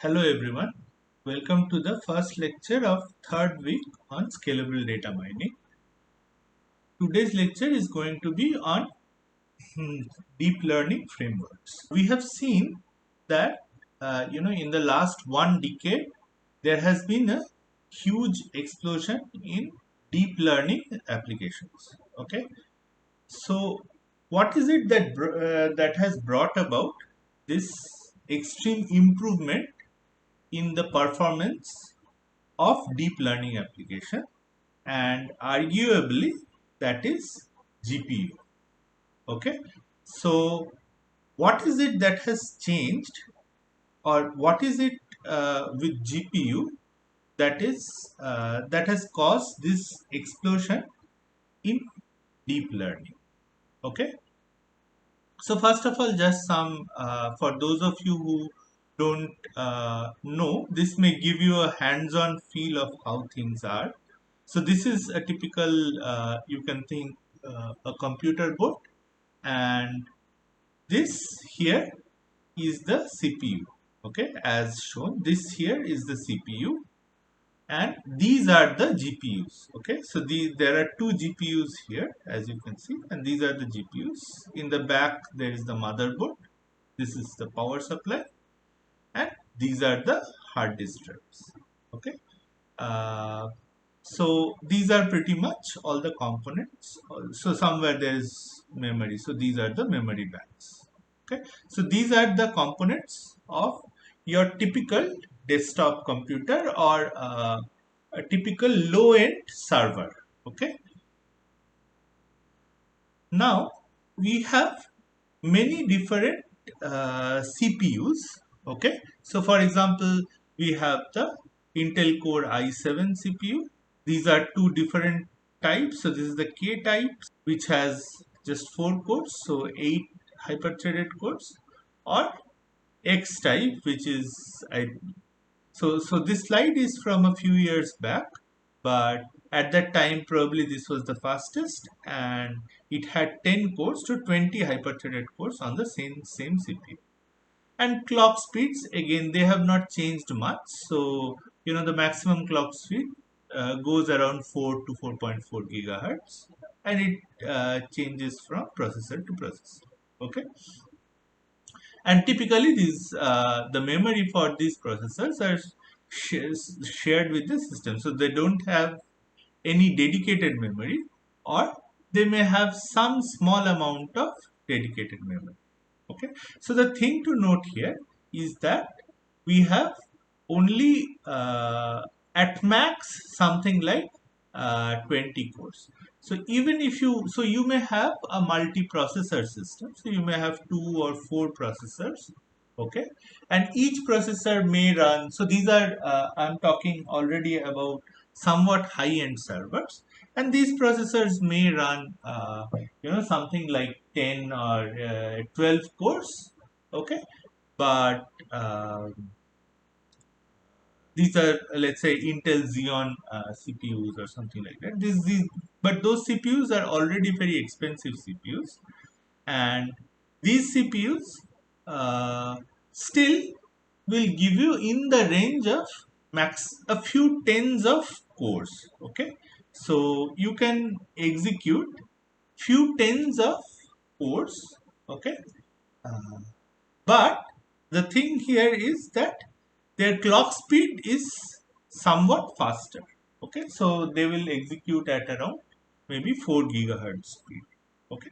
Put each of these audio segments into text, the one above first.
Hello everyone, welcome to the first lecture of third week on scalable data mining. Today's lecture is going to be on deep learning frameworks. We have seen that in the last one decade there has been a huge explosion in deep learning applications. Okay, so what is it that has brought about this extreme improvement in the performance of deep learning application? And arguably that is GPU. Okay, so what is it that has changed, or what is it with GPU that has caused this explosion in deep learning? Okay, so first of all, just some for those of you who don't know, this may give you a hands-on feel of how things are. So this is a typical, you can think a computer board, and this here is the CPU. Okay, as shown, this here is the CPU, and these are the GPUs. Okay, so there are two GPUs here, as you can see, and these are the GPUs. In the back, there is the motherboard. This is the power supply, and these are the hard disk drives. Okay. Uh, so these are pretty much all the components. So somewhere there is memory. So these are the memory banks. Okay. So these are the components of your typical desktop computer, or a typical low-end server. Okay. Now we have many different CPUs. Okay, so for example, we have the Intel Core i7 CPU. These are two different types. So this is the K type, which has just 4 cores, so 8 hyper-threaded cores, or X type, which is so this slide is from a few years back, but at that time probably this was the fastest, and it had 10 cores to 20 hyper-threaded cores on the same CPU. And clock speeds, again, they have not changed much. So the maximum clock speed goes around 4 to 4.4 gigahertz, and it changes from processor to processor. Okay, and typically these the memory for these processors are shared with the system, so they don't have any dedicated memory, or they may have some small amount of dedicated memory. Okay, so the thing to note here is that we have only at max something like 20 cores. So even if you may have a multi-processor system, so you may have 2 or 4 processors. Okay, and each processor may run, so these are I'm talking already about somewhat high-end servers, and these processors may run something like 10 or 12 cores. Okay, but these are, let's say, Intel Xeon CPUs or something like that. But those CPUs are already very expensive CPUs, and these CPUs still will give you in the range of max a few tens of cores. Okay, so you can execute few tens of cores. Okay, uh, but the thing here is that their clock speed is somewhat faster. Okay, so they will execute at around maybe 4 gigahertz speed. Okay,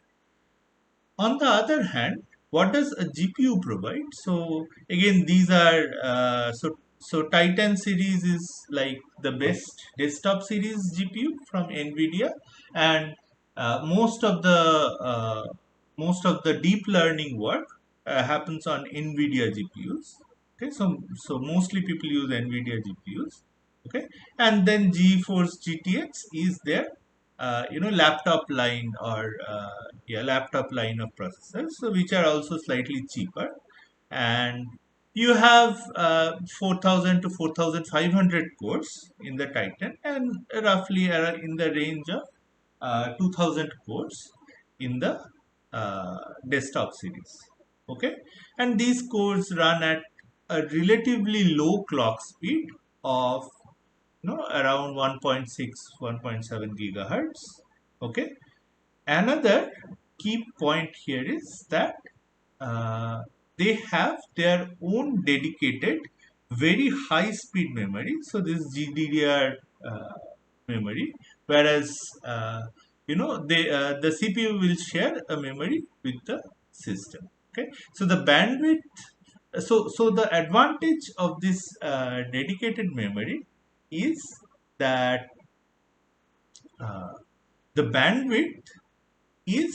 on the other hand, what does a GPU provide? So again, these are so Titan series is like the best desktop series GPU from NVIDIA, and most of the deep learning work happens on NVIDIA GPUs. Okay, so mostly people use NVIDIA GPUs. Okay, and then GeForce GTX is their laptop line, or laptop line of processors, so which are also slightly cheaper, and you have 4000 to 4500 cores in the Titan, and roughly in the range of 2000 cores in the desktop series. Okay, and these cores run at a relatively low clock speed of around 1.6 1.7 gigahertz. Okay, another key point here is that uh, they have their own dedicated very high speed memory. So this GDDR memory, whereas the CPU will share a memory with the system. Okay, so the bandwidth, so the advantage of this dedicated memory is that uh, the bandwidth is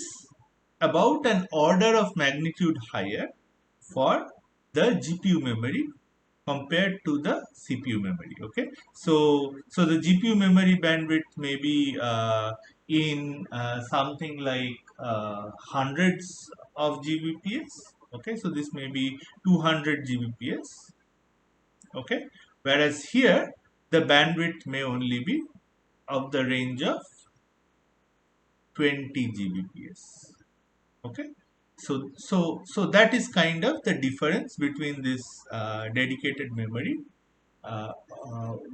about an order of magnitude higher for the GPU memory compared to the CPU memory. Okay, so the GPU memory bandwidth may be in something like hundreds of Gbps. Okay, so this may be 200 Gbps. Okay, whereas here the bandwidth may only be of the range of 20 Gbps. Okay, so that is kind of the difference between this dedicated memory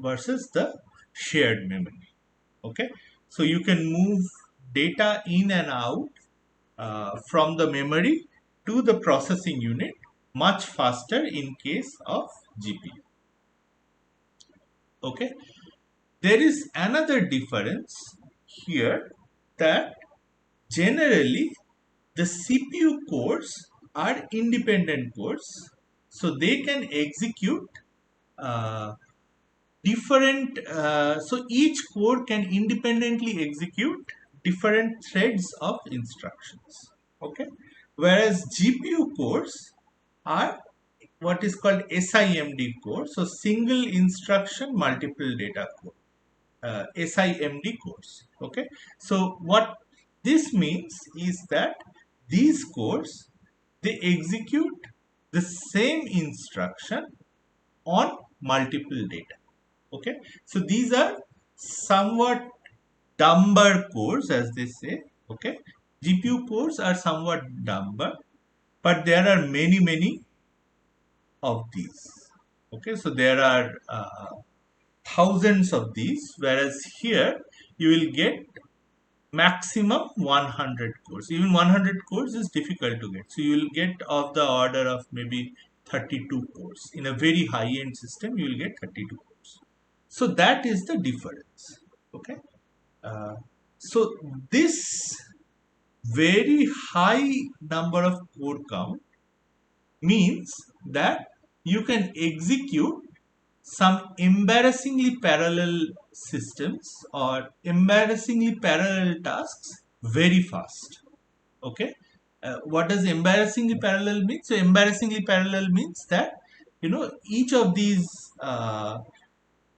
versus the shared memory. Okay, so you can move data in and out from the memory to the processing unit much faster in case of GPU. Okay, there is another difference here, that generally the CPU cores are independent cores, so they can execute uh, so each core can independently execute different threads of instructions. Okay, whereas GPU cores are what is called SIMD core, so single instruction multiple data core, SIMD cores. Okay, so what this means is that these cores, they execute the same instruction on multiple data. Okay, so these are somewhat dumber cores, as they say. Okay, GPU cores are somewhat dumber, but there are many of these. Okay, so there are thousands of these, whereas here you will get maximum 100 cores. Even 100 cores is difficult to get, so you will get of the order of maybe 32 cores. In a very high end system you will get 32 cores. So that is the difference. Okay, uh, so this very high number of core count means that you can execute some embarrassingly parallel systems or embarrassingly parallel tasks very fast. Okay, what does embarrassingly parallel mean? So embarrassingly parallel means that each of these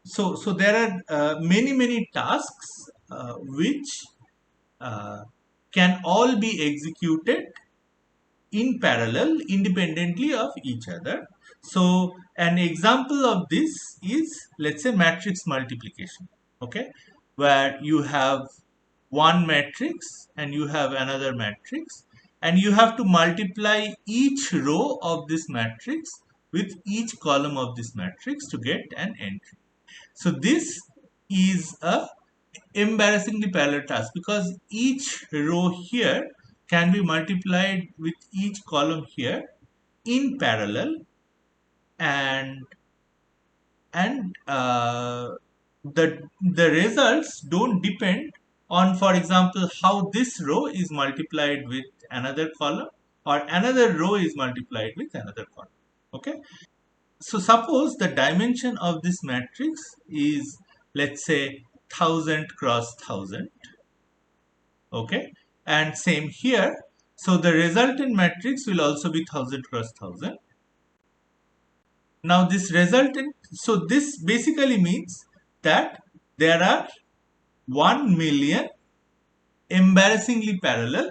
so there are many tasks which uh, can all be executed in parallel independently of each other. So an example of this is, let's say, matrix multiplication. Okay, where you have one matrix and you have another matrix, and you have to multiply each row of this matrix with each column of this matrix to get an entry. So this is a embarrassingly parallel task, because each row here can be multiplied with each column here in parallel, and the results don't depend on, for example, how this row is multiplied with another column or another row is multiplied with another column. Okay, so suppose the dimension of this matrix is, let's say, 1000 cross 1000. Okay, and same here, so the resultant matrix will also be 1000 cross 1000. Now this resultant, so this basically means that there are 1 million embarrassingly parallel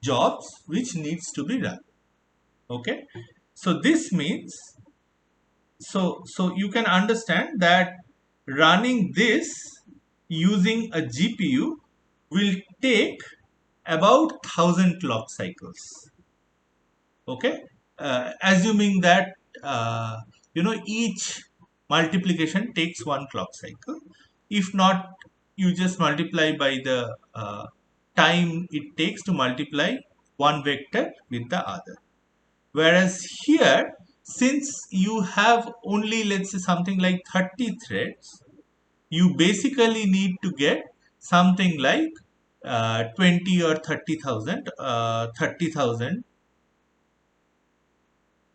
jobs which needs to be run. Okay, so this means, so you can understand that running this using a GPU will take about 1000 clock cycles. Okay, assuming that each multiplication takes one clock cycle. If not, you just multiply by the time it takes to multiply one vector with the other. Whereas here, since you have only, let's say, something like 30 threads, you basically need to get something like 20 or 30,000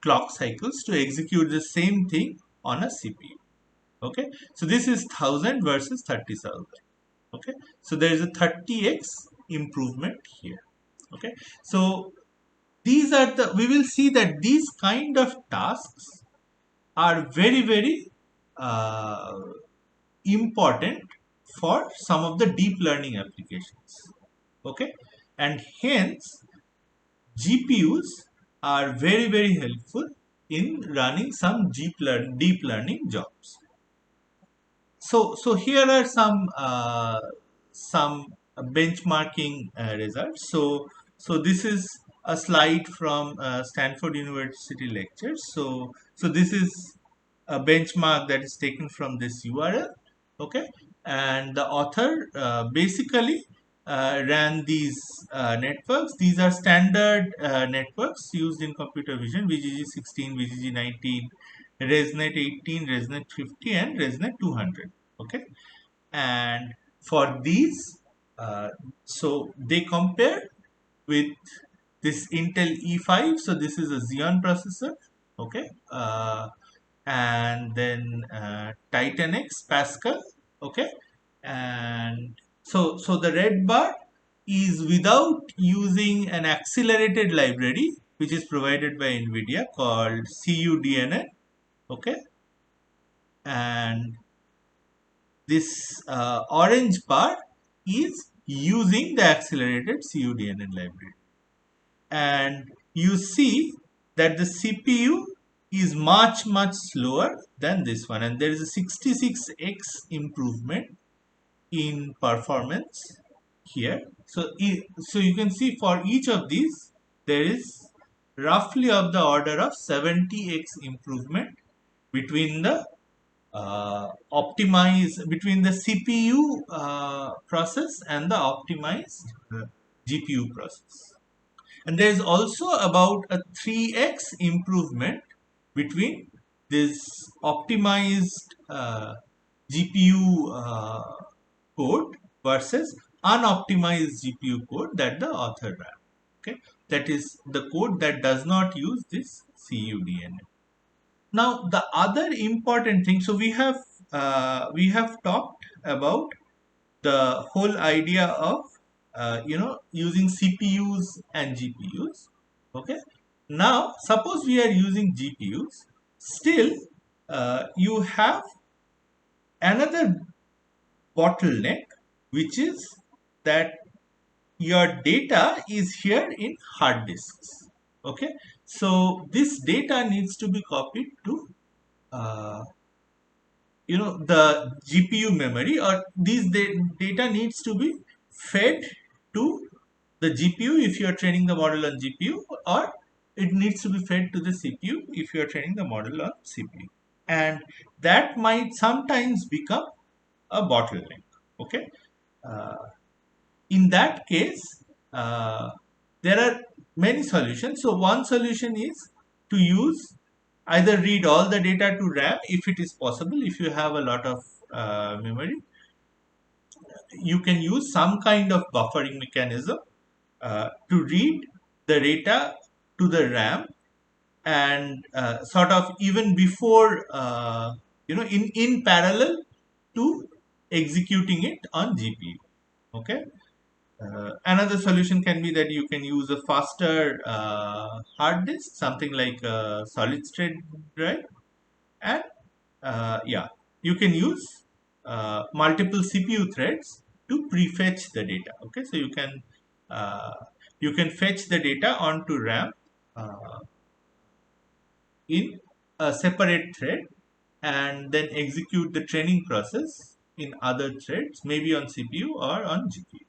clock cycles to execute the same thing on a CPU. Okay, so this is 1000 versus 30,000. Okay, so there is a 30x improvement here. Okay, so these are the, we will see that these kind of tasks are very, very important for some of the deep learning applications. Okay, and hence GPUs are very, very helpful in running some deep learning jobs. So here are some benchmarking results. So this is a slide from Stanford University lectures. So this is a benchmark that is taken from this URL. Okay, and the author basically ran these networks. These are standard networks used in computer vision: VGG 16, VGG 19, ResNet 18, ResNet 50, and ResNet 200. Okay, and for these, so they compare with this Intel E5. So this is a Xeon processor. Okay, and then Titan X Pascal. Okay, and so the red bar is without using an accelerated library which is provided by NVIDIA called CUDNN. Okay, and this orange bar is using the accelerated CUDNN library. And you see that the CPU is much, much slower than this one, and there is a 66x improvement in performance here. So you can see for each of these there is roughly of the order of 70x improvement between the between the CPU process and the optimized GPU process. And there is also about a 3x improvement between this optimized GPU code versus unoptimized GPU code that the author ran. Okay, that is the code that does not use this CUDNN. Now the other important thing, so we have talked about the whole idea of using CPUs and GPUs. Okay, now suppose we are using GPUs, still you have another bottleneck, which is that your data is here in hard disks. Okay, so this data needs to be copied to uh, the GPU memory, or these data needs to be fed to the GPU if you are training the model on GPU, or it needs to be fed to the CPU if you are training the model on CPU, and that might sometimes become a bottleneck. Okay, uh, in that case, uh, there are many solutions. So one solution is to use, either read all the data to RAM if it is possible. If you have a lot of memory, you can use some kind of buffering mechanism to read the data to the RAM, and sort of even before in parallel to executing it on GPU. Okay. Another solution can be that you can use a faster hard disk, something like a solid state drive, and yeah, you can use multiple CPU threads to prefetch the data. Okay, so uh, you can fetch the data onto RAM in a separate thread, and then execute the training process in other threads, maybe on CPU or on GPU.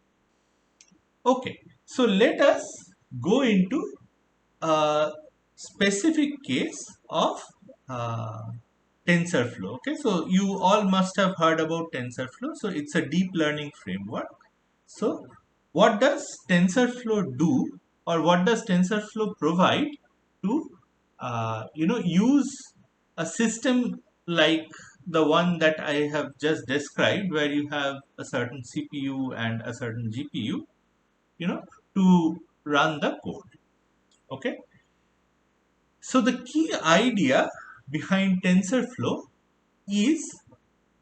Okay, so let us go into a specific case of uh, TensorFlow. Okay, so you all must have heard about TensorFlow. So it's a deep learning framework. So what does TensorFlow do, or what does TensorFlow provide to use a system like the one that I have just described, where you have a certain CPU and a certain GPU, to run the code. Okay, so the key idea behind TensorFlow is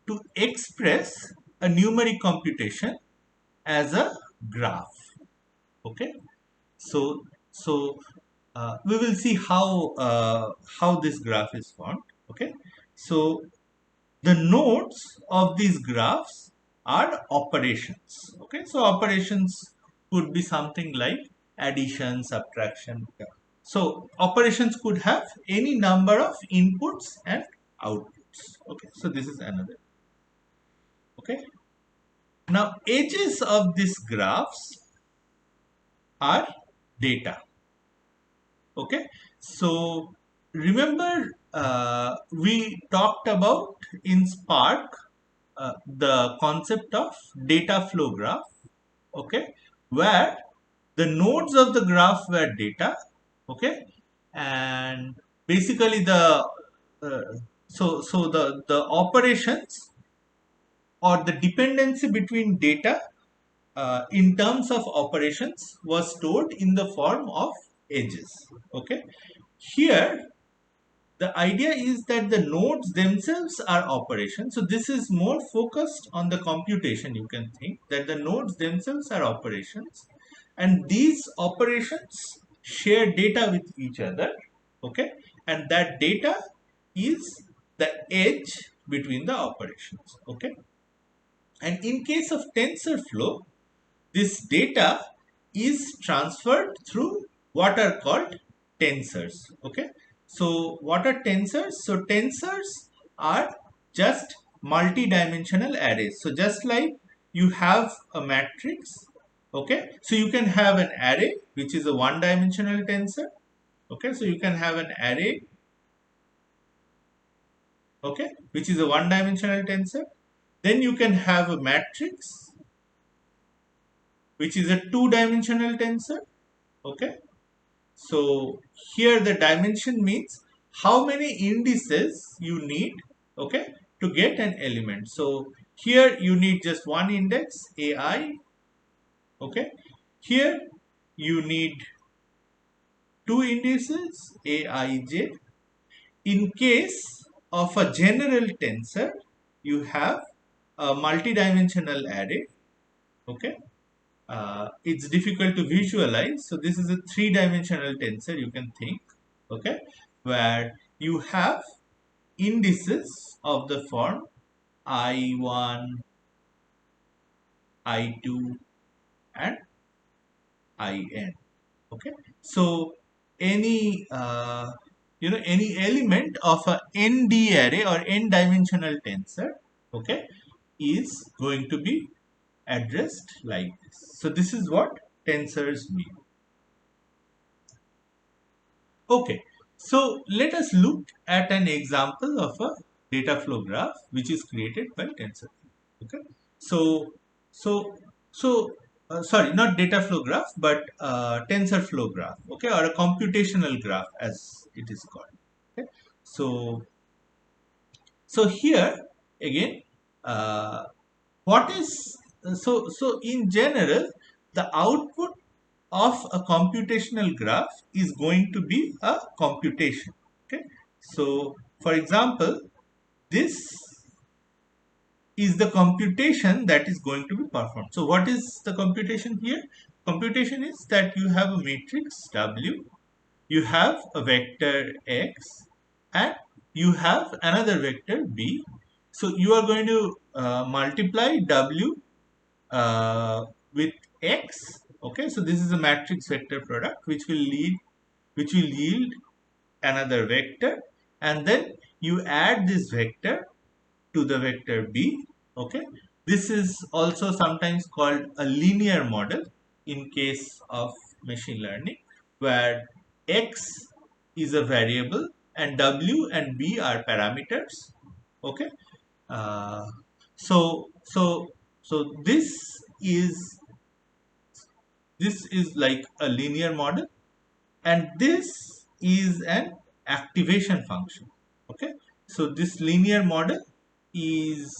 to express a numeric computation as a graph. Okay, so we will see how this graph is formed. Okay, so the nodes of these graphs are operations. Okay, so operations could be something like addition, subtraction. Yeah. So operations could have any number of inputs and outputs. Okay, so this is another. Okay, now edges of these graphs are data. Okay, so remember we talked about in Spark the concept of data flow graph. Okay, where the nodes of the graph were data. Okay, and basically uh, the operations or the dependency between data in terms of operations was stored in the form of edges. Okay, here the idea is that the nodes themselves are operations. So this is more focused on the computation. You can think that the nodes themselves are operations, and these operations share data with each other. Okay, and that data is the edge between the operations. Okay, and in case of TensorFlow, this data is transferred through what are called tensors. Okay, so what are tensors? So tensors are just multi-dimensional arrays. So just like you have a matrix, okay, so you can have an array which is a one-dimensional tensor. Okay, so you can have an array, okay, which is a one-dimensional tensor. Then you can have a matrix which is a two-dimensional tensor. Okay, so here the dimension means how many indices you need, okay, to get an element. So here you need just one index ai. Okay, here you need two indices aij. In case of a general tensor, you have a multidimensional array. Okay, it's difficult to visualize. So this is a three-dimensional tensor, you can think, okay, where you have indices of the form I1, I2, and In. Okay, so any any element of a ND array or n-dimensional tensor, okay, is going to be addressed like this. So this is what tensors mean. Okay, so let us look at an example of a data flow graph which is created by TensorFlow. Okay, so so sorry, not data flow graph, but TensorFlow graph. Okay, or a computational graph as it is called. Okay, so here again, uh, what is so in general, the output of a computational graph is going to be a computation. Okay, so for example, this is the computation that is going to be performed. So what is the computation here? Computation is that you have a matrix W, you have a vector X, and you have another vector B. So you are going to multiply W with X. Okay, so this is a matrix vector product which will yield another vector, and then you add this vector to the vector B. Okay, this is also sometimes called a linear model in case of machine learning, where X is a variable and W and B are parameters. Okay. Uh, so so so this is like a linear model, and this is an activation function. Okay, so this linear model is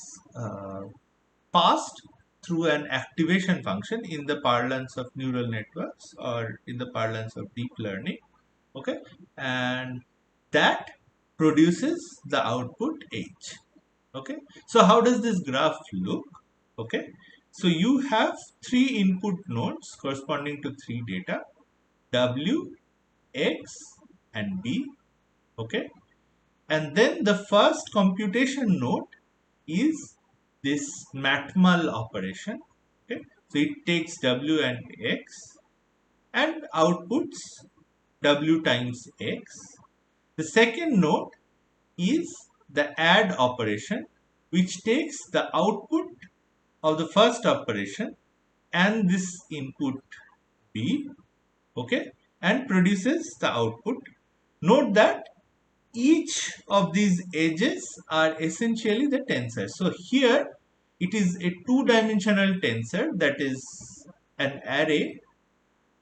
passed through an activation function in the parlance of neural networks or in the parlance of deep learning. Okay, and that produces the output H. Okay, so how does this graph look? Okay, so you have three input nodes corresponding to three data: W, X, and B. Okay, and then the first computation node is this matmul operation. Okay, so it takes W and X and outputs W times X. The second node is the add operation, which takes the output of the first operation and this input B, okay, and produces the output. Note that each of these edges are essentially the tensor. So here it is a two-dimensional tensor, that is an array.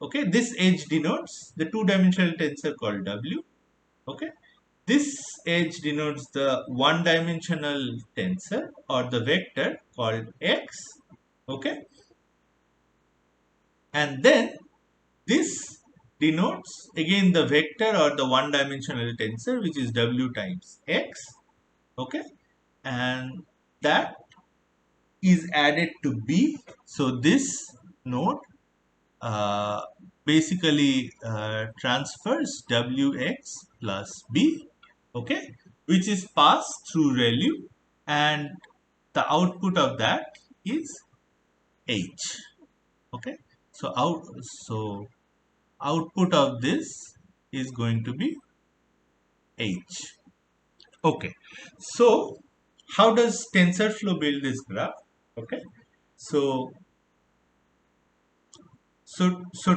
Okay, this edge denotes the two-dimensional tensor called W. Okay, this edge denotes the one-dimensional tensor or the vector called X. Okay, and then this denotes again the vector or the one-dimensional tensor, which is W times X. Okay, and that is added to B. So this node uh, basically transfers Wx plus B, okay, which is passed through ReLU, and the output of that is H. Okay, so output of this is going to be H. Okay, so how does TensorFlow build this graph? Okay, so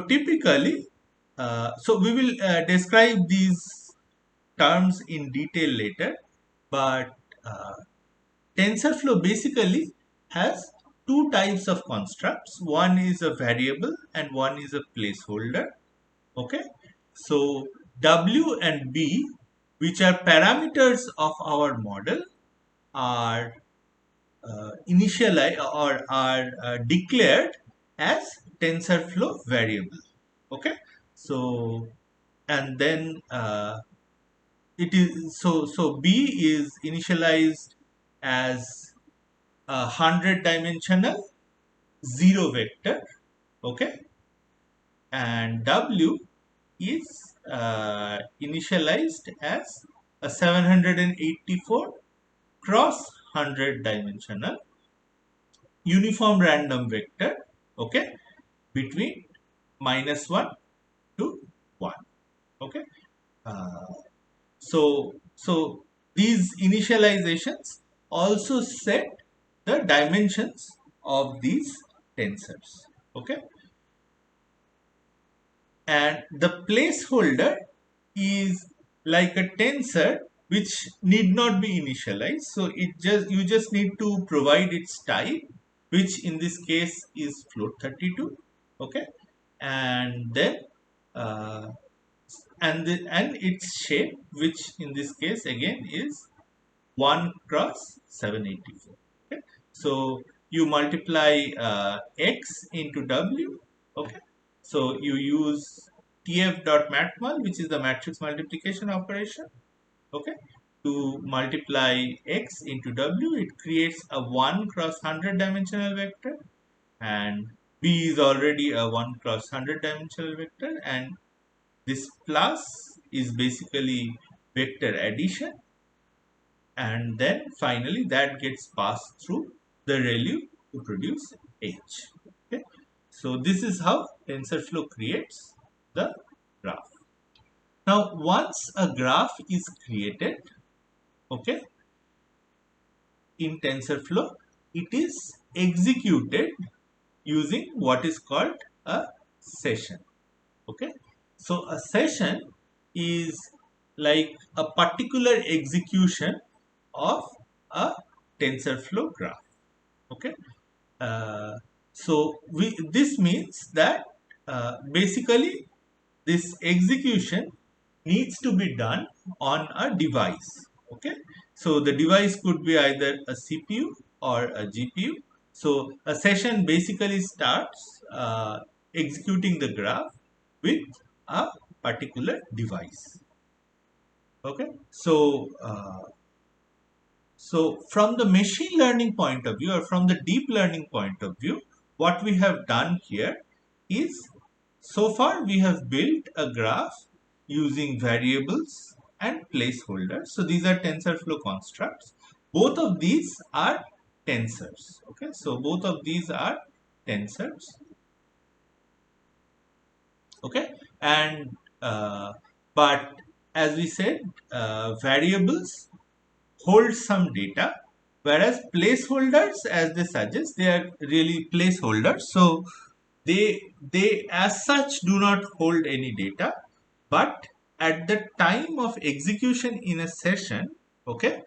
typically, so we will describe these terms in detail later, but TensorFlow basically has two types of constructs. One is a variable and one is a placeholder. Okay, so W and B, which are parameters of our model, are initialized or are declared as TensorFlow variable. Okay, so and then it is so B is initialized as a 100-dimensional zero vector. Okay, and W is initialized as a 784 cross 100-dimensional uniform random vector. Okay, between -1 to 1. Okay, uh, so these initializations also set the dimensions of these tensors. Okay, and the placeholder is like a tensor which need not be initialized. So you just need to provide its type, which in this case is float32. Okay, and then uh, and its shape, which in this case again is 1 cross 784. Okay, so you multiply X into W. Okay, so you use tf.matmul, which is the matrix multiplication operation. Okay, to multiply X into W, it creates a 1 cross 100-dimensional vector, and B is already a 1 cross 100-dimensional vector, and this plus is basically vector addition, and then finally that gets passed through the ReLU to produce H. Okay, so this is how TensorFlow creates the graph. Now, once a graph is created, okay, in TensorFlow, it is executed using what is called a session. Okay, so a session is like a particular execution of a TensorFlow graph. Okay, uh, so this means that basically this execution needs to be done on a device. Okay, so the device could be either a CPU or a GPU. So a session basically starts executing the graph with a particular device. Okay, so from the machine learning point of view or from the deep learning point of view, what we have done here is, so far we have built a graph using variables and placeholders. So these are TensorFlow constructs. Both of these are tensors. Okay, so both of these are tensors. Okay, and but as we said, variables hold some data, whereas placeholders, as they suggest, they are really placeholders. So they as such do not hold any data, but at the time of execution in a session, okay,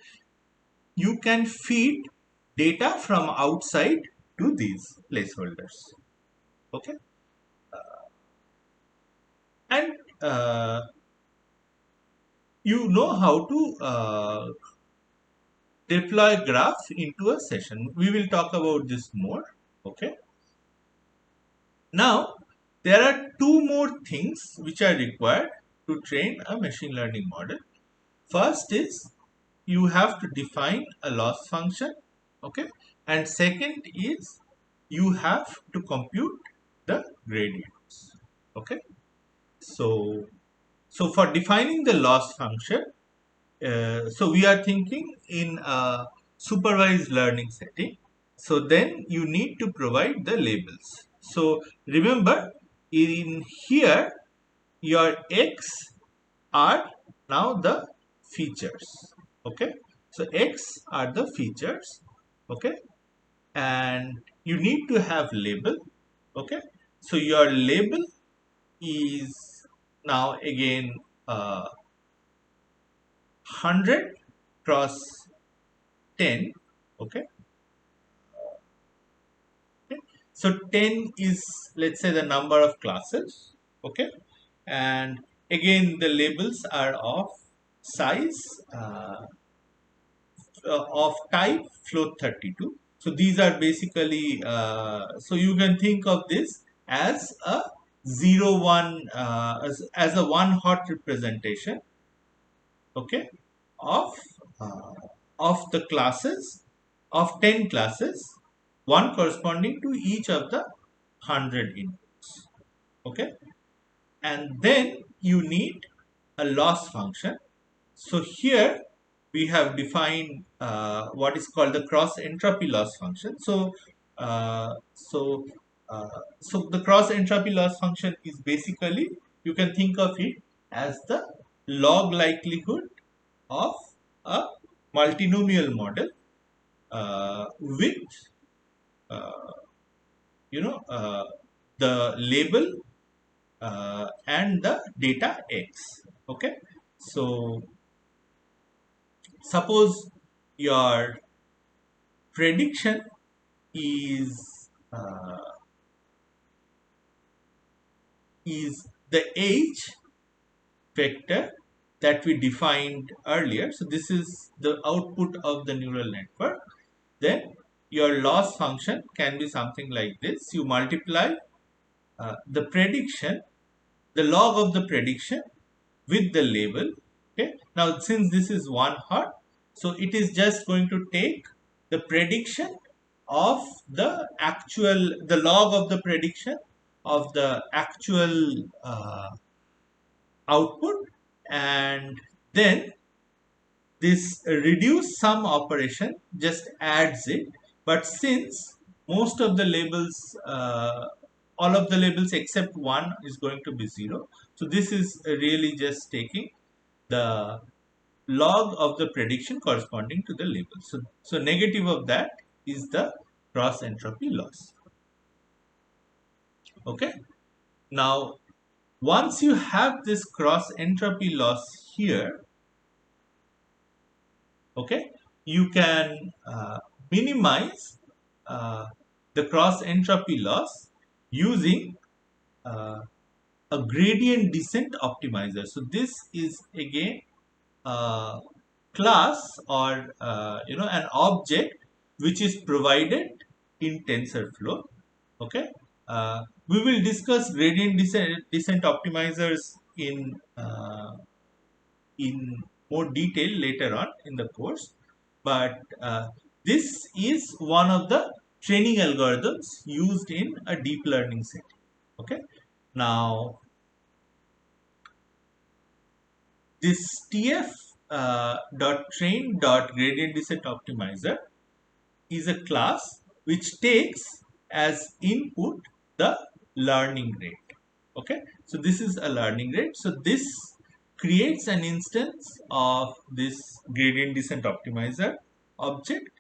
you can feed data from outside to these placeholders. Okay, and you know how to deploy graph into a session. We will talk about this more. Okay, now there are two more things which are required to train a machine learning model. First is you have to define a loss function. Okay, and second is you have to compute the gradients. Okay, so for defining the loss function, so we are thinking in a supervised learning setting. So then you need to provide the labels. So remember, in here your x are now the features. Okay, so x are the features. Okay, and you need to have label. Okay, so your label is now again 100 cross 10. Okay, okay, so 10 is, let's say, the number of classes. Okay, and again the labels are of size of type float 32. So these are basically so you can think of this as a 0 1 as a one hot representation. Okay, of uh, of the classes, of 10 classes, one corresponding to each of the 100 inputs. Okay, and then you need a loss function. So here we have defined what is called the cross entropy loss function. Uh, so so the cross entropy loss function is basically, you can think of it as the log likelihood of a multinomial model with uh, you know the label and the data x. Okay, so suppose your prediction is is the age vector that we defined earlier. So this is the output of the neural network. Then your loss function can be something like this. You multiply the prediction, the log of the prediction with the label. Okay, now since this is one hot, so it is just going to take the prediction of the log of the prediction of the actual output, and then this reduce sum operation just adds it. But since most of the labels all of the labels except one is going to be 0, so this is really just taking the log of the prediction corresponding to the label. So negative of that is the cross entropy loss. Okay, now once you have this cross entropy loss here, okay, you can minimize uh, the cross entropy loss using uh, a gradient descent optimizer. So this is again a class or an object which is provided in TensorFlow. Okay, we will discuss gradient descent optimizers in more detail later on in the course, but this is one of the training algorithms used in a deep learning setting. Okay, now this tf dot train dot gradient descent optimizer is a class which takes as input the learning rate. Okay, so this is a learning rate. So this creates an instance of this gradient descent optimizer object,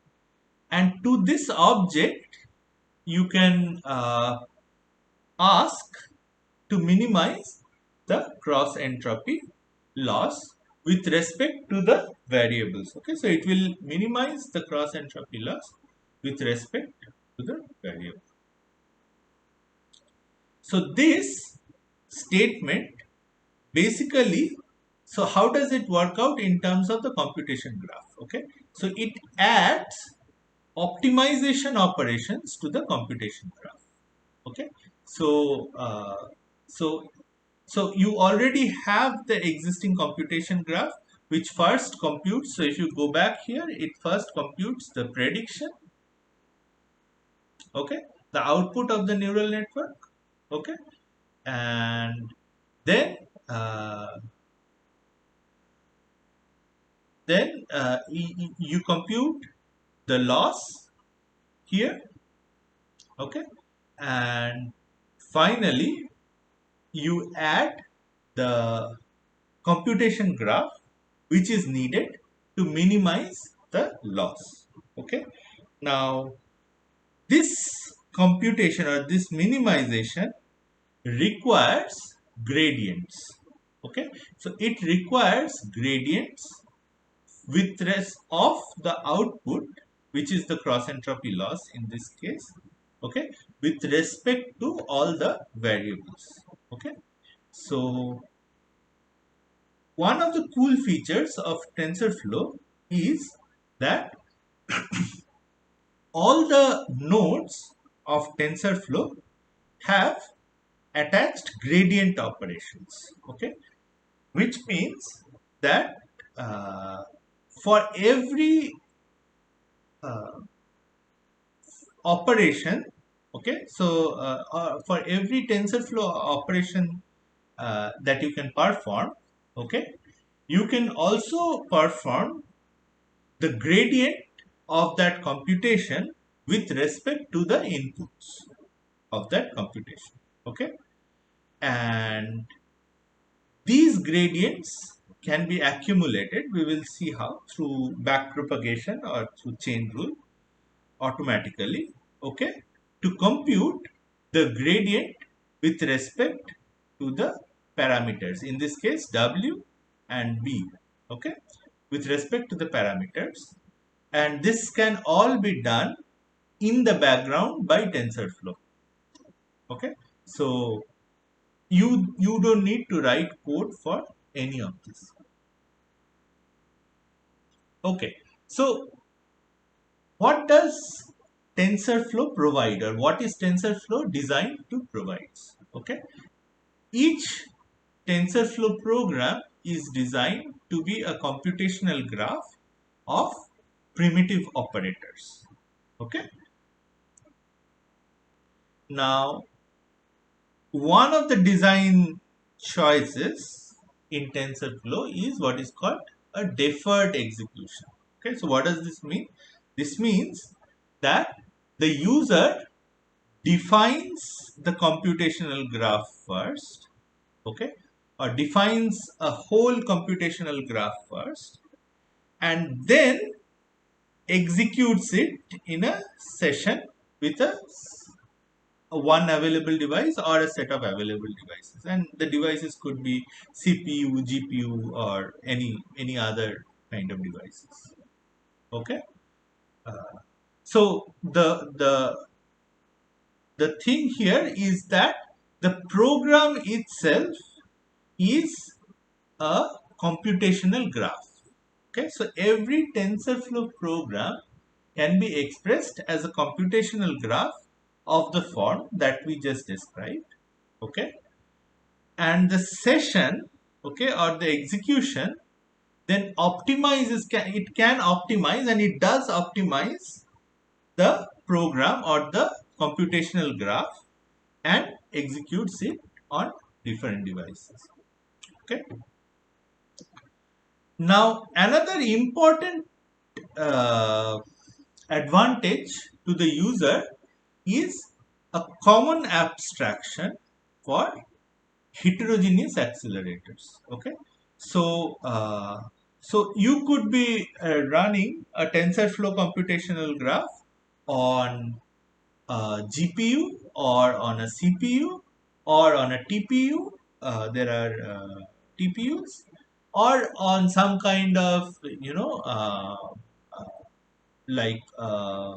and to this object you can ask to minimize the cross entropy loss with respect to the variables. Okay, so it will minimize the cross entropy loss with respect to the variable. So this statement basically, so how does it work out in terms of the computation graph? Okay, so it adds optimization operations to the computation graph. Okay, so so you already have the existing computation graph which first computes. So if you go back here, it first computes the prediction, okay, the output of the neural network, okay, and then uh, you compute the loss here, okay, and finally you add the computation graph which is needed to minimize the loss. Okay, now this computation or this minimization requires gradients. Okay, so it requires gradients with rest of the output, which is the cross entropy loss in this case, okay, with respect to all the variables. Okay, so one of the cool features of TensorFlow is that all the nodes of TensorFlow have attached gradient operations. Okay, which means that uh, for every uh, operation, okay, so for every TensorFlow operation that you can perform, okay, you can also perform the gradient of that computation with respect to the inputs of that computation. Okay, and these gradients can be accumulated. We will see how through backpropagation or through chain rule automatically. Okay, to compute the gradient with respect to the parameters. In this case, W and B. Okay, with respect to the parameters, and this can all be done in the background by TensorFlow. Okay, so you don't need to write code for any of this. Okay, so what does TensorFlow provide, or what is TensorFlow designed to provide? Okay, each TensorFlow program is designed to be a computational graph of primitive operators. Okay, now one of the design choices in TensorFlow is what is called a deferred execution. Okay, so what does this mean? This means that the user defines the computational graph first, okay, or defines a whole computational graph first, and then executes it in a session with a one available device or a set of available devices, and the devices could be CPU, GPU, or any other kind of devices. Okay. So the thing here is that the program itself is a computational graph. Okay, so every TensorFlow program can be expressed as a computational graph of the form that we just described. Okay, and the session, okay, or the execution then optimizes, it can optimize and it does optimize the program or the computational graph and executes it on different devices. Okay. Now another important uh, advantage to the user is a common abstraction for heterogeneous accelerators. Okay, so so you could be running a TensorFlow computational graph on a GPU or on a CPU or on a TPU. There are TPUs, or on some kind of like uh,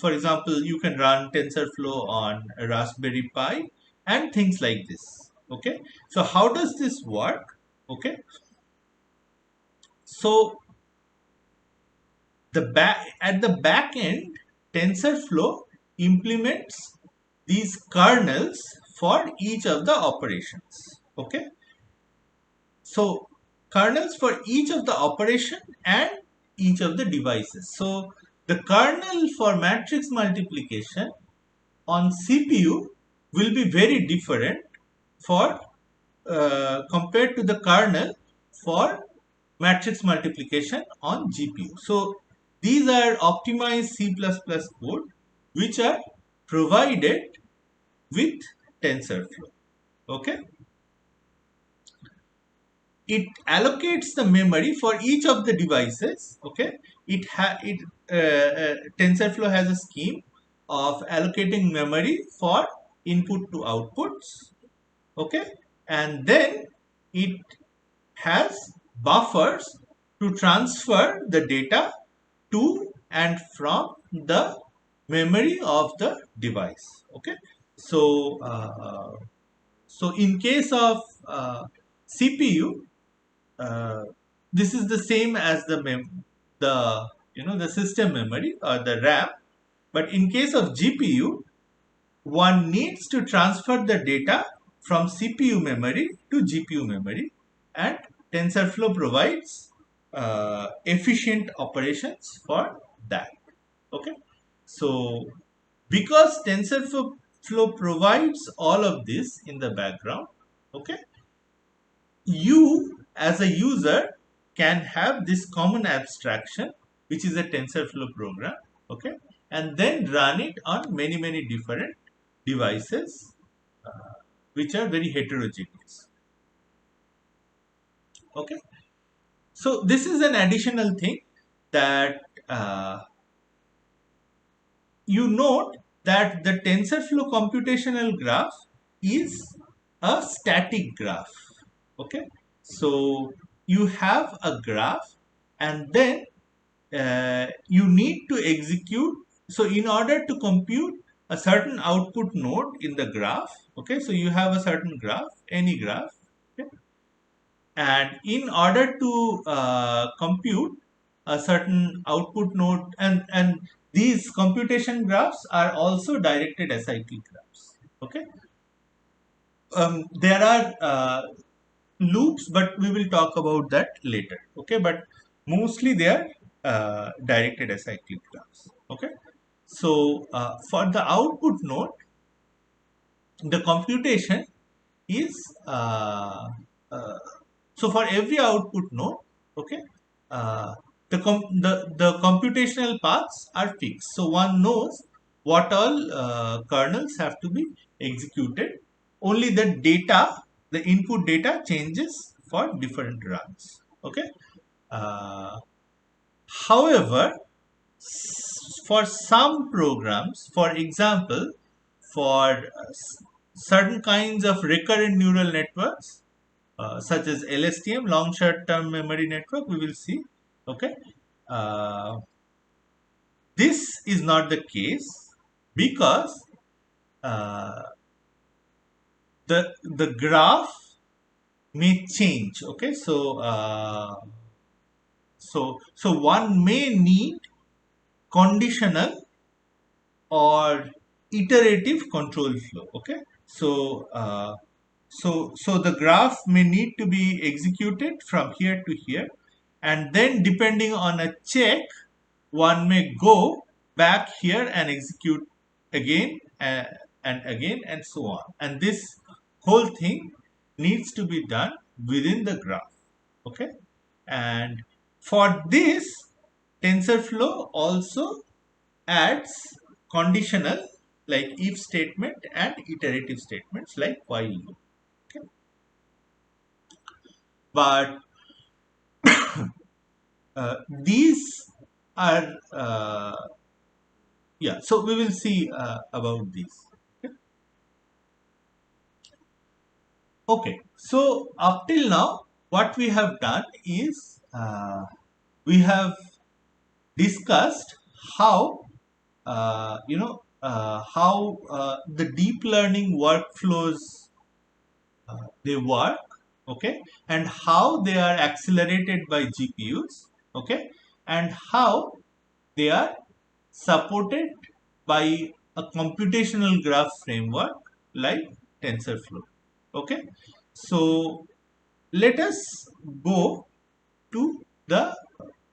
for example, you can run TensorFlow on a Raspberry Pi and things like this. Okay, so how does this work? Okay, so the back at the back end, TensorFlow implements these kernels for each of the operations. Okay, so kernels for each of the operation and each of the devices. So the kernel for matrix multiplication on CPU will be very different for compared to the kernel for matrix multiplication on GPU. So these are optimized C++ code which are provided with TensorFlow. Okay, it allocates the memory for each of the devices. Okay, it TensorFlow has a scheme of allocating memory for input to outputs. Okay, and then it has buffers to transfer the data to and from the memory of the device. Okay, so so in case of CPU, uh, this is the same as the the system memory or the RAM, but in case of GPU, one needs to transfer the data from CPU memory to GPU memory, and TensorFlow provides efficient operations for that. Okay, so because TensorFlow provides all of this in the background, okay, you as a user can have this common abstraction, which is a TensorFlow program, okay, and then run it on many different devices which are very heterogeneous. Okay, so this is an additional thing that you note that the TensorFlow computational graph is a static graph. Okay, so you have a graph and then you need to execute. So in order to compute a certain output node in the graph, okay, so you have a certain graph, any graph, okay, and in order to compute a certain output node, and these computation graphs are also directed acyclic graphs. Okay, there are loops, but we will talk about that later. Okay, but mostly they are directed acyclic graphs. Okay, so for the output node, the computation is uh, so for every output node, okay, uh, the computational paths are fixed. So one knows what all kernels have to be executed. Only the data, the input data changes for different runs. Okay, uh, however, for some programs, for example, for certain kinds of recurrent neural networks, such as LSTM, long short term memory network, we will see. Okay, uh, this is not the case because uh, the graph may change. Okay, so one may need conditional or iterative control flow. Okay, so the graph may need to be executed from here to here, and then depending on a check, one may go back here and execute again and again and so on. And this whole thing needs to be done within the graph. Okay, and for this, TensorFlow also adds conditional like if statement and iterative statements like while loop. Okay. But these are yeah, so we will see about these. Okay. Okay, so up till now what we have done is we have discussed how how the deep learning workflows they work, okay, and how they are accelerated by GPUs, okay, and how they are supported by a computational graph framework like TensorFlow. Okay, so let us go to the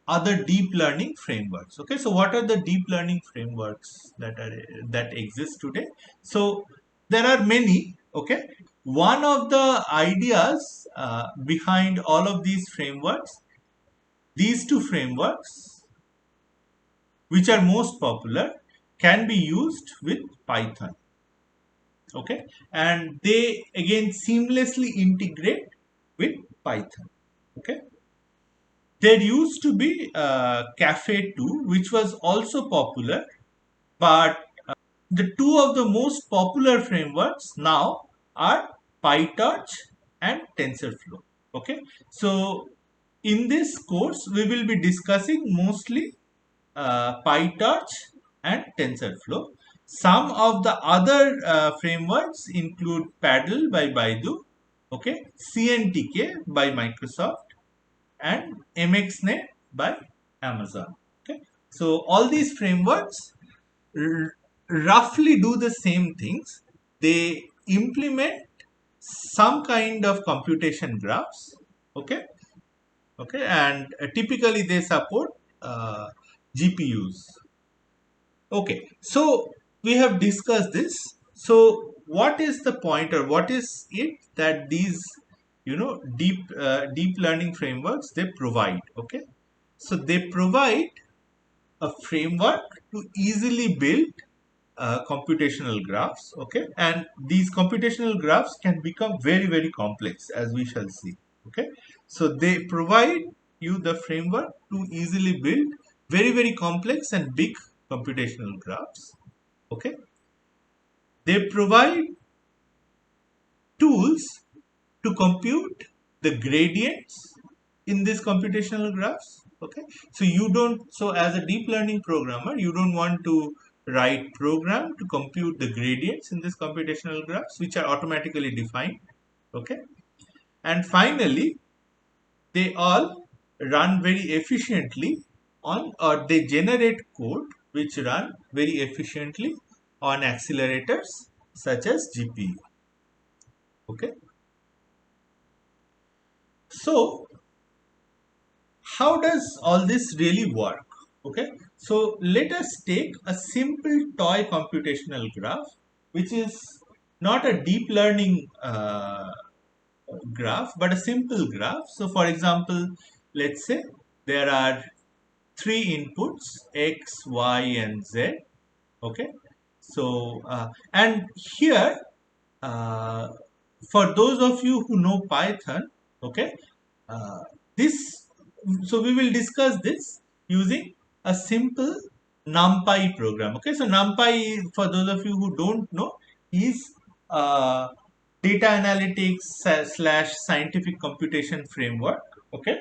other deep learning frameworks. Okay, so what are the deep learning frameworks that exist today? So there are many. Okay, one of the ideas behind all of these frameworks, these two frameworks which are most popular, can be used with Python. Okay, and they again seamlessly integrate with Python. Okay, there used to be Cafe 2, which was also popular, but the two of the most popular frameworks now are PyTorch and TensorFlow. Okay, so in this course, we will be discussing mostly PyTorch and TensorFlow. Some of the other frameworks include Paddle by Baidu, okay, CNTK by Microsoft, and MXNet by Amazon. Okay, so all these frameworks roughly do the same things. They implement some kind of computation graphs. Okay, okay, and typically they support GPUs. Okay, so we have discussed this. So what is the point, or what is it that these deep learning frameworks they provide? Okay, so they provide a framework to easily build computational graphs. Okay, and these computational graphs can become very complex, as we shall see. Okay, so they provide you the framework to easily build very complex and big computational graphs. Okay, they provide tools to compute the gradients in these computational graphs. Okay, so you don't, so as a deep learning programmer, you don't want to write program to compute the gradients in this computational graphs, which are automatically defined. Okay, and finally they all run very efficiently on, or they generate code which run very efficiently on accelerators such as GPU. Okay, so how does all this really work? Okay, so let us take a simple toy computational graph, which is not a deep learning graph, but a simple graph. So for example, let's say there are three inputs, x, y, and z. Okay, so and here uh, for those of you who know Python, okay, uh, this, so we will discuss this using a simple NumPy program. Okay, so NumPy, for those of you who don't know, is data analytics slash scientific computation framework, okay,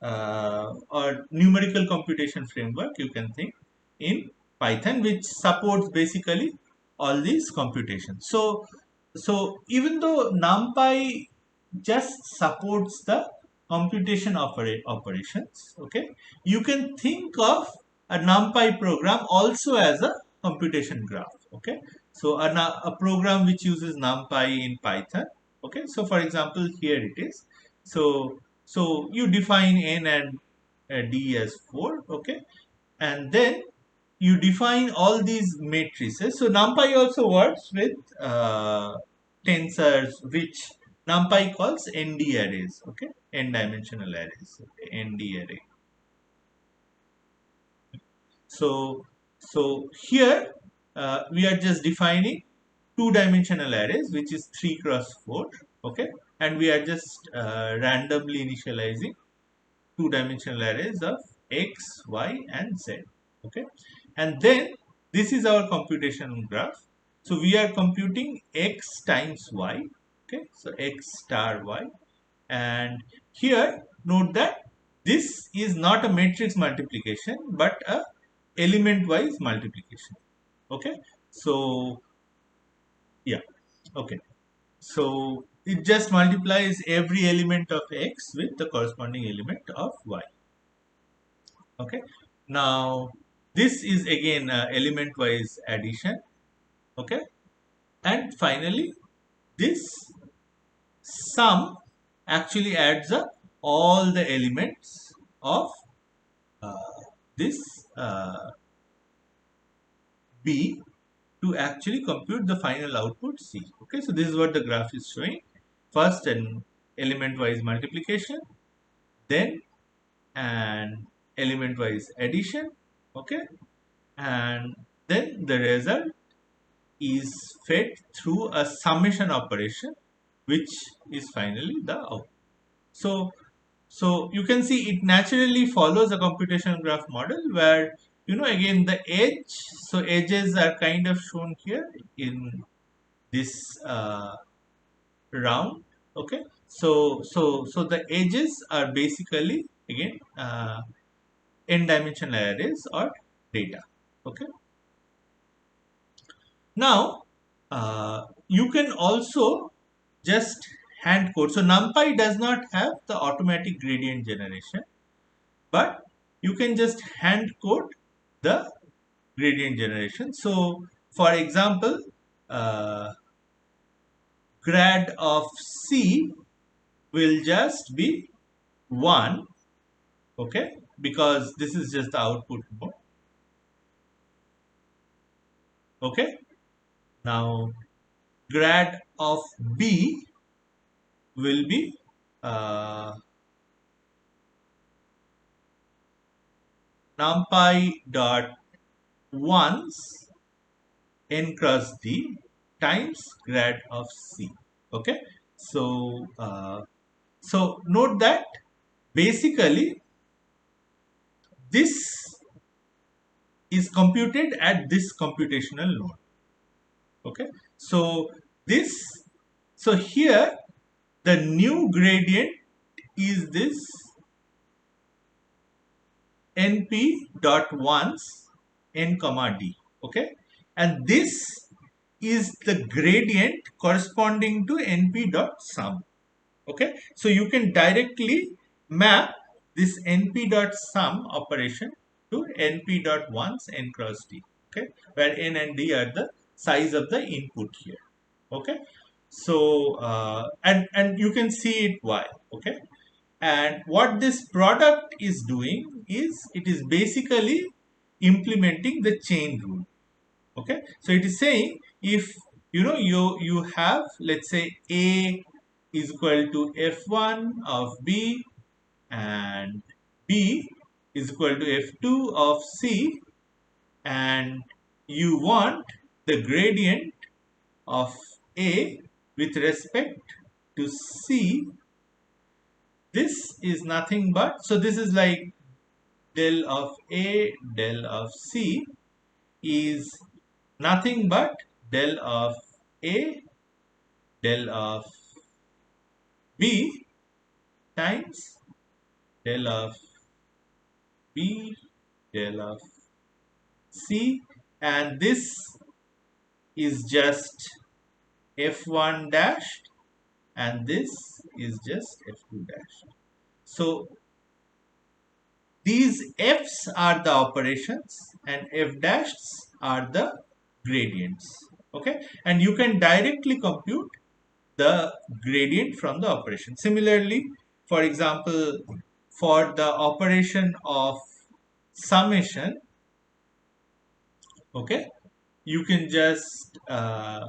or numerical computation framework, you can think, in Python, which supports basically all these computations. So even though NumPy just supports the computation operations, okay, you can think of a NumPy program also as a computation graph, okay. So a program which uses NumPy in Python, okay. So for example, here it is. So you define n and d as 4, okay, and then you define all these matrices. So NumPy also works with tensors, which NumPy calls ND arrays, okay, n-dimensional arrays, okay, ND array. So here we are just defining two-dimensional arrays, which is 3 cross 4, okay, and we are just randomly initializing two-dimensional arrays of x, y, and z, okay, and then this is our computation graph. So we are computing x times y, okay, so x star y, and here note that this is not a matrix multiplication but a element wise multiplication, okay. So yeah, okay, so it just multiplies every element of x with the corresponding element of y, okay. Now this is again element wise addition, okay, and finally this sum actually adds up all the elements of uh, this uh, B to actually compute the final output C. Okay, so this is what the graph is showing. First an element wise multiplication, then an element wise addition, okay, and then the result is fed through a summation operation, which is finally the output. So you can see it naturally follows a computation graph model where, you know, again the edge, so edges are kind of shown here in this round, okay. So the edges are basically again n-dimensional arrays or data, okay. Now you can also just hand code. So NumPy does not have the automatic gradient generation, but you can just hand code the gradient generation. So for example, grad of C will just be 1, okay, because this is just the output mode, okay. Now grad of B will be numpy dot ones n cross d times grad of C, okay. So note that basically this is computed at this computational node, okay. This so here the new gradient is this np dot ones n comma d, okay, and this is the gradient corresponding to np dot sum, okay. So you can directly map this np dot sum operation to np dot ones n cross d, okay, where n and d are the size of the input here, okay. So and you can see it why, okay. And what this product is doing is it is basically implementing the chain rule, okay. So it is saying if you know you have, let's say, a is equal to f1 of b and b is equal to f2 of c, and you want the gradient of a with respect to c, this is nothing but, so this is like del of a del of c is nothing but del of a del of B times del of B del of C, and this is just F1 dash, and this is just F2 dash. So these F's are the operations and F dashes are the gradients. Okay, and you can directly compute the gradient from the operation. Similarly, for example, for the operation of summation, okay, you can just copy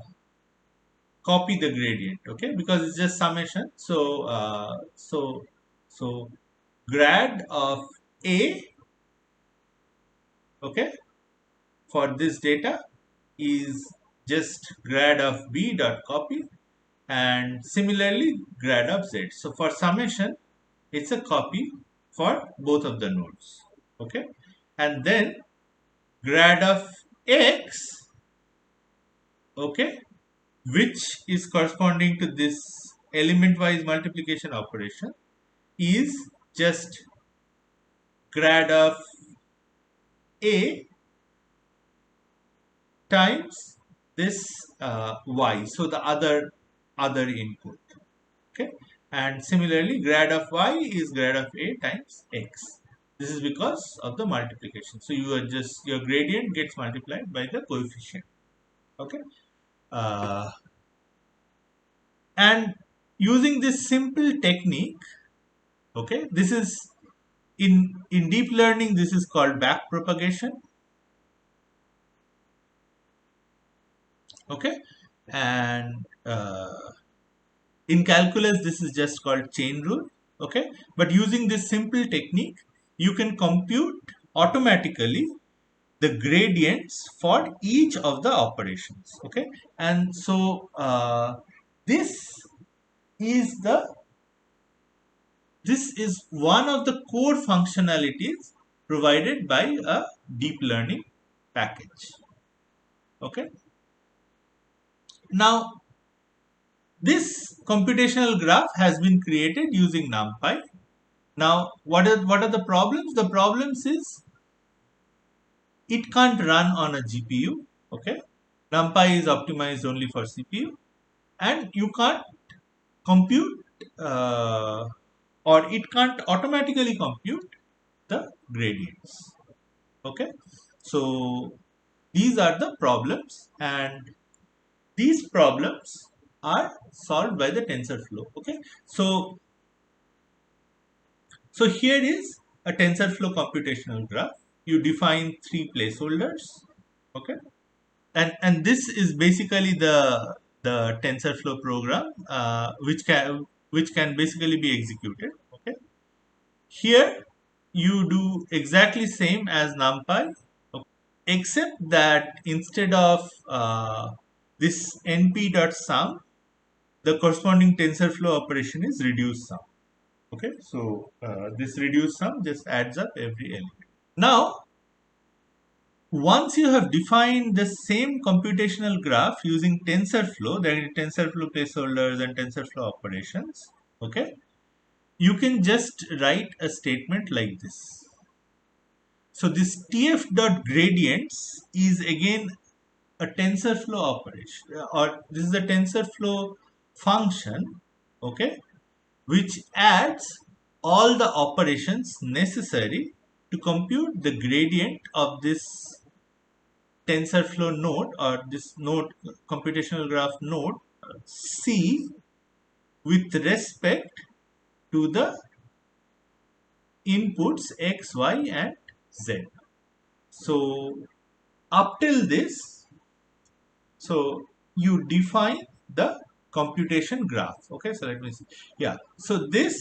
the gradient, okay, because it's just summation. So grad of A, okay, for this data is just grad of B dot copy, and similarly grad of Z. So for summation, it's a copy for both of the nodes, okay, and then grad of X, okay, which is corresponding to this element wise multiplication operation, is just grad of A times this y, so the other input, okay, and similarly grad of y is grad of A times x. This is because of the multiplication, so you are just, your gradient gets multiplied by the coefficient, okay. And using this simple technique, okay, this is in deep learning, this is called back propagation, okay, and in calculus this is just called chain rule, okay, but using this simple technique you can compute automatically the gradients for each of the operations, okay. And so this is the this is one of the core functionalities provided by a deep learning package, okay. Now this computational graph has been created using NumPy. Now what are the problems? The problems is it can't run on a GPU, okay. NumPy is optimized only for CPU, and you can't compute or it can't automatically compute the gradients, okay. So these are the problems, and these problems are solved by the TensorFlow, okay. So here is a TensorFlow computational graph. You define three placeholders, okay, and this is basically the TensorFlow program which can basically be executed, okay. Here you do exactly same as NumPy, okay, except that instead of this np.sum, the corresponding TensorFlow operation is reduce sum. Okay, so this reduce sum just adds up every element. Now, once you have defined the same computational graph using TensorFlow, that is TensorFlow placeholders and TensorFlow operations, okay, you can just write a statement like this. So this tf.gradients is again a TensorFlow operation, or this is a TensorFlow function, okay, which adds all the operations necessary to compute the gradient of this TensorFlow node, or this node computational graph node C, with respect to the inputs x, y and z. So up till this, so you define the computation graph, okay. So let me see, yeah, so this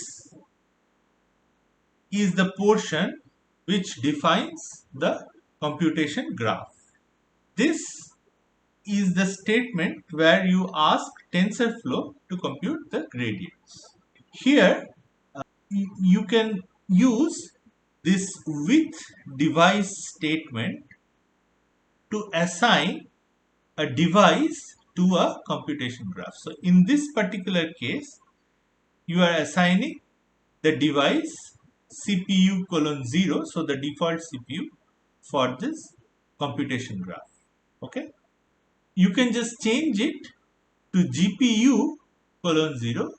is the portion which defines the computation graph. This is the statement where you ask TensorFlow to compute the gradients. Here you can use this with device statement to assign a device to a computation graph. So in this particular case, you are assigning the device CPU colon 0, so the default CPU for this computation graph. Okay, you can just change it to GPU colon 0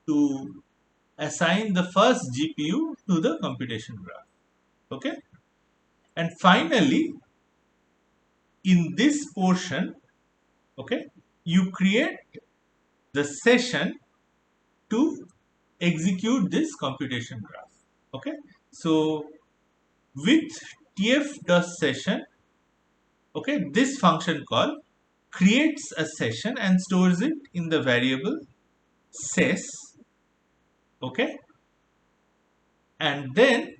to assign the first GPU to the computation graph. Okay, and finally, in this portion, okay, you create the session to execute this computation graph. Okay, so with tf.session, okay, this function call creates a session and stores it in the variable ses. Okay, and then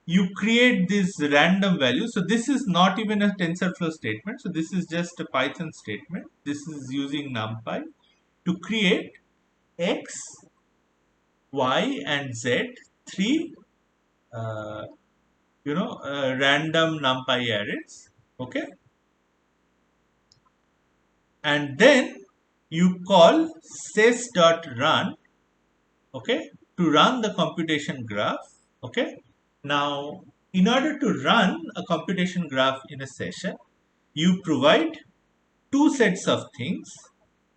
you create this random value. So this is not even a TensorFlow statement. So this is just a Python statement. This is using NumPy to create x, y, and z, three random NumPy arrays. Okay, and then you call ses.run, okay, to run the computation graph. Okay, now in order to run a computation graph in a session, you provide two sets of things.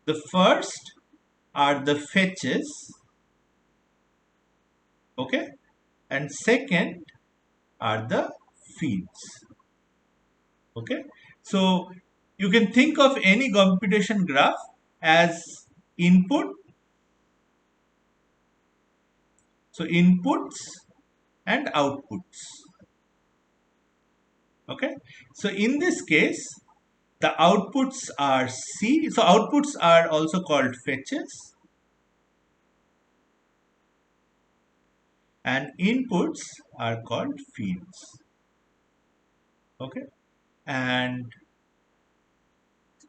The first are the fetches, okay, and second are the feeds. Okay, so you can think of any computation graph as input, so inputs and outputs. Okay, so in this case, the outputs are C. So outputs are also called fetches, and inputs are called feeds. Okay, and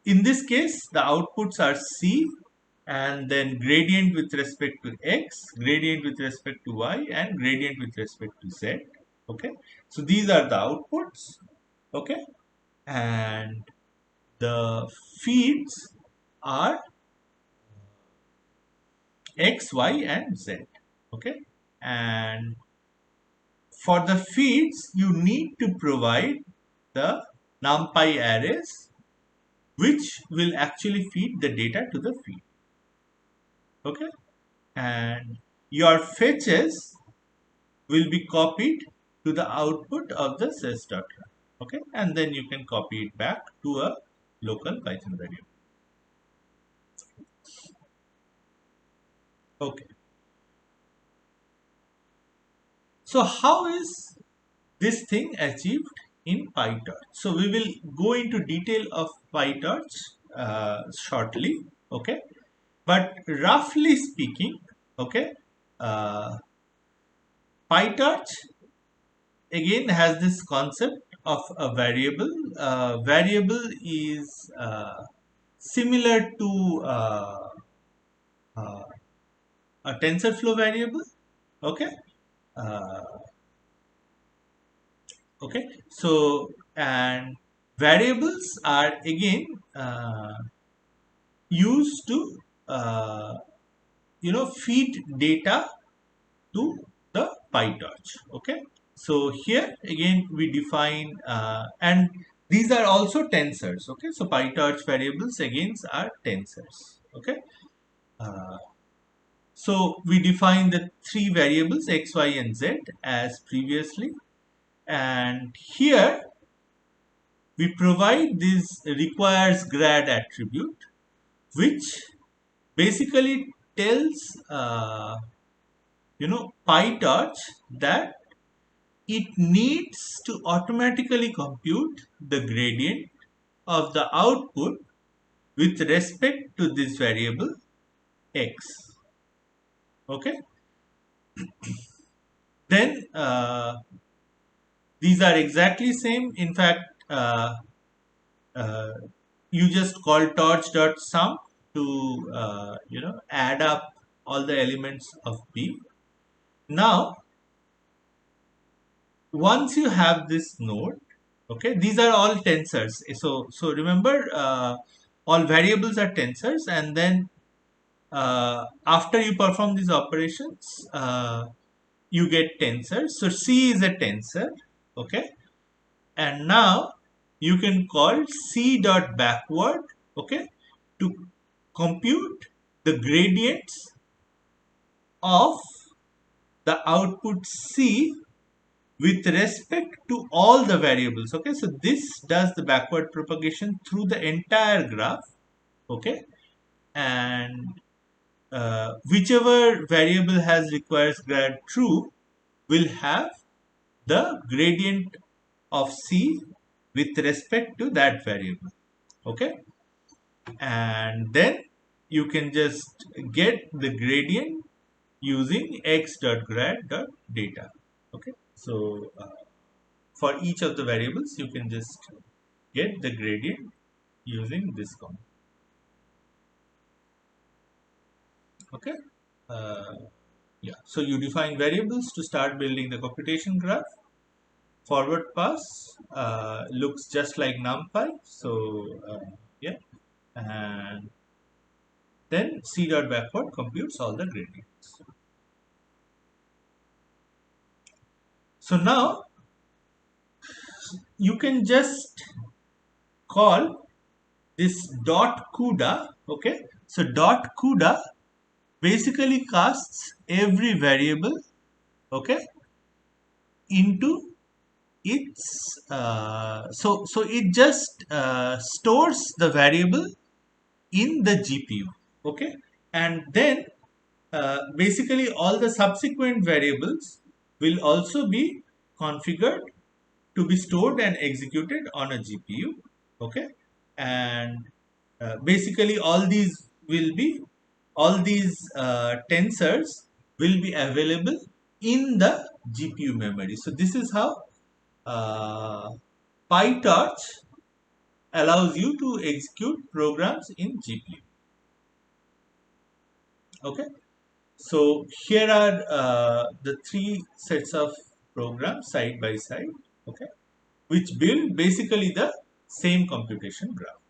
in this case, the outputs are C, and then gradient with respect to x, gradient with respect to y, and gradient with respect to z. Okay, so these are the outputs. Okay, and the feeds are x, y, and z. Okay, and for the feeds, you need to provide the NumPy arrays, which will actually feed the data to the feed. Okay, and your fetches will be copied to the output of the ses.run. Okay, and then you can copy it back to a local Python variable. Okay, so how is this thing achieved in PyTorch? So we will go into detail of PyTorch shortly. Okay, but roughly speaking, okay, uh, PyTorch again has this concept of a variable. Variable is similar to uh, a TensorFlow variable. Okay, uh, okay. So and variables are again used to feed data to the PyTorch. Okay, so here again we define and these are also tensors. Okay, so PyTorch variables again are tensors. Okay, uh, so we define the three variables x, y, and z as previously, and here we provide this requires grad attribute, which basically tells PyTorch that it needs to automatically compute the gradient of the output with respect to this variable x. Okay, then these are exactly same. In fact, uh, you just call torch.sum to add up all the elements of p. Now once you have this node, okay, these are all tensors. So remember all variables are tensors, and then after you perform these operations, you get tensors. So C is a tensor, okay, and now you can call C dot backward, okay, to compute the gradients of the output C with respect to all the variables. Okay, so this does the backward propagation through the entire graph. Okay, and whichever variable has requires grad true will have the gradient of C with respect to that variable. Okay, and then you can just get the gradient using x dot grad dot data. Okay, so for each of the variables you can just get the gradient using this column. Okay, uh, yeah, so you define variables to start building the computation graph. Forward pass looks just like numpy, so yeah, and then C dot backward computes all the gradients. So now you can just call this dot CUDA. Okay, so dot CUDA basically casts every variable, okay, into its so it just stores the variable in the GPU, okay, and then basically all the subsequent variables will also be configured to be stored and executed on a GPU, okay, and basically all these tensors will be available in the GPU memory. So this is how uh, PyTorch allows you to execute programs in GPU. Okay, so here are the three sets of programs side by side, okay, which build basically the same computation graph.